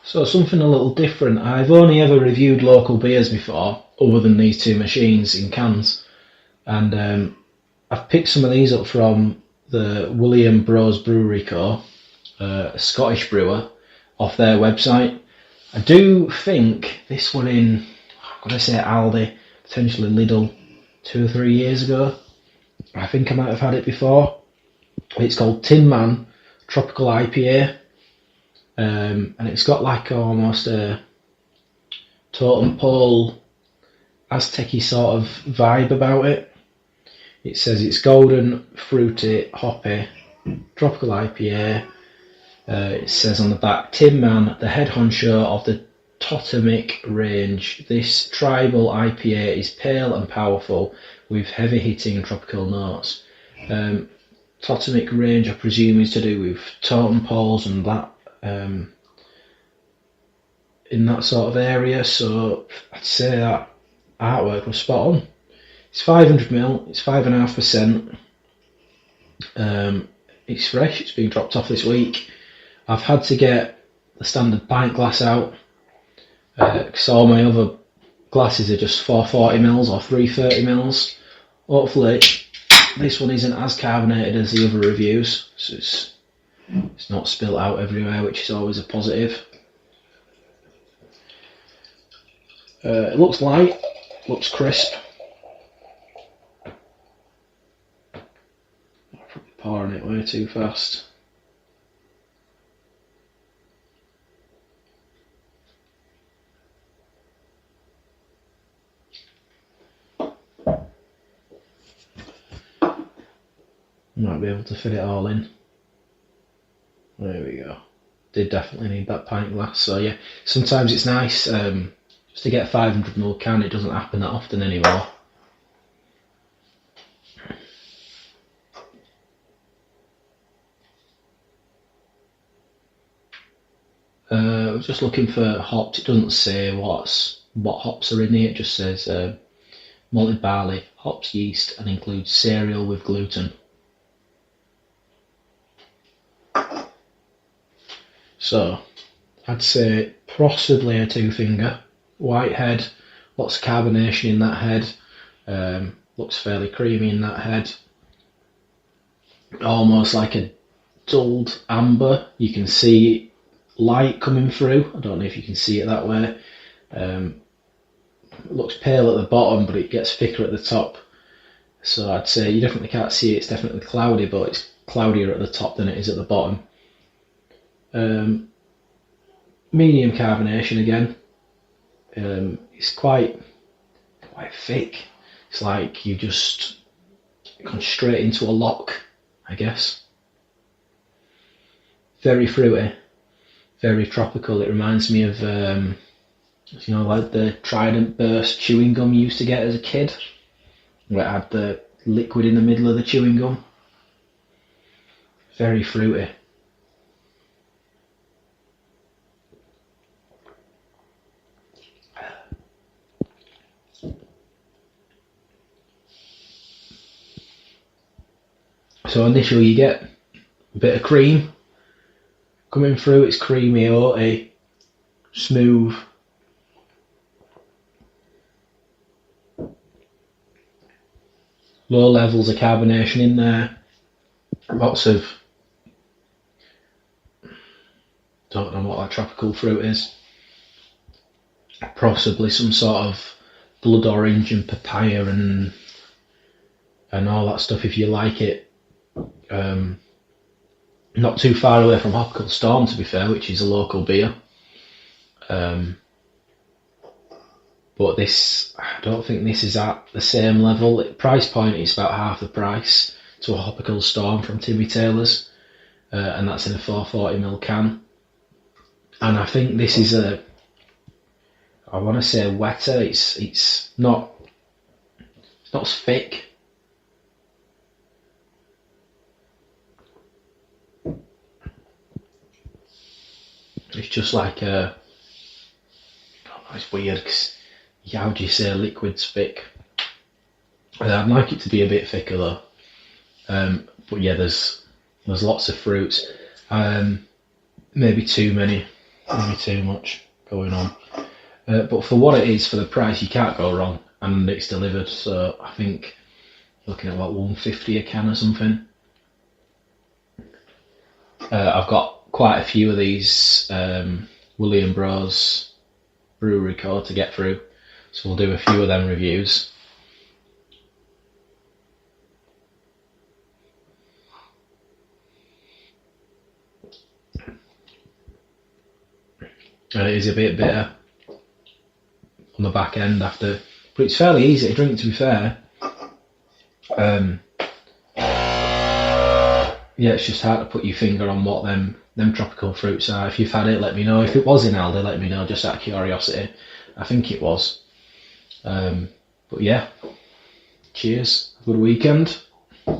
So something a little different. I've only ever reviewed local beers before, other than these two machines in cans, and I've picked some of these up from the William Bros Brewery Co, a Scottish brewer, off their website. I do think this one in, I'm going to say Aldi, potentially Lidl, 2 or 3 years ago. I think I might have had it before. It's called Tin Man Tropical IPA. And it's got like almost a totem pole Aztec-y sort of vibe about it. It says it's golden, fruity, hoppy, tropical IPA. It says on the back, Tin Man, the head honcho of the Totemic range. This tribal IPA is pale and powerful with heavy hitting tropical notes. Totemic range, I presume, is to do with totem poles and that. In that sort of area, so I'd say that artwork was spot on. It's 500ml, it's 5.5%. It's fresh, it's been dropped off this week. I've had to get the standard pint glass out because all my other glasses are just 440ml or 330ml. Hopefully this one isn't as carbonated as the other reviews, so it's not spilt out everywhere, which is always a positive. It looks light, looks crisp. I'm probably pouring it way too fast. Might be able to fit it all in. There we go. Did definitely need that pint glass. So yeah, sometimes it's nice just to get a 500ml can. It doesn't happen that often anymore. I was just looking for hops. It doesn't say what hops are in here. It just says malted barley, hops, yeast, and includes cereal with gluten. So I'd say possibly a 2-finger. White head, lots of carbonation in that head. Looks fairly creamy in that head. Almost like a dulled amber. You can see light coming through. I don't know if you can see it that way. It looks pale at the bottom, but it gets thicker at the top. So I'd say you definitely can't see it. It's definitely cloudy, but it's cloudier at the top than it is at the bottom. Medium carbonation again. It's quite thick. It's like you just gone straight into a lock, I guess. Very fruity, very tropical. It reminds me of like the Trident Burst chewing gum you used to get as a kid, where it had the liquid in the middle of the chewing gum. Very fruity. So initially you get a bit of cream coming through. It's creamy, oaty, smooth. Low levels of carbonation in there. Lots of, don't know what that tropical fruit is. Possibly some sort of blood orange and papaya and all that stuff if you like it. Not too far away from Tropical Storm, to be fair, which is a local beer. But this, I don't think this is at the same level. Price point is about half the price to a Tropical Storm from Timmy Taylor's, and that's in a 440ml can. And I think this is I want to say wetter. It's not as thick. It's just like I don't know, it's weird because how do you say liquid's thick? I'd like it to be a bit thicker though. But yeah, there's lots of fruits. Maybe too many. Maybe too much going on. But for what it is, for the price, you can't go wrong, and it's delivered. So I think looking at about $1.50 a can or something. I've got quite a few of these William Bros brewery code to get through, so we'll do a few of them reviews. It is a bit bitter on the back end after, but it's fairly easy to drink, to be fair. Yeah, it's just hard to put your finger on what them tropical fruits are. If you've had it, let me know. If it was in Aldi, let me know, just out of curiosity. I think it was. But yeah, cheers. Good weekend.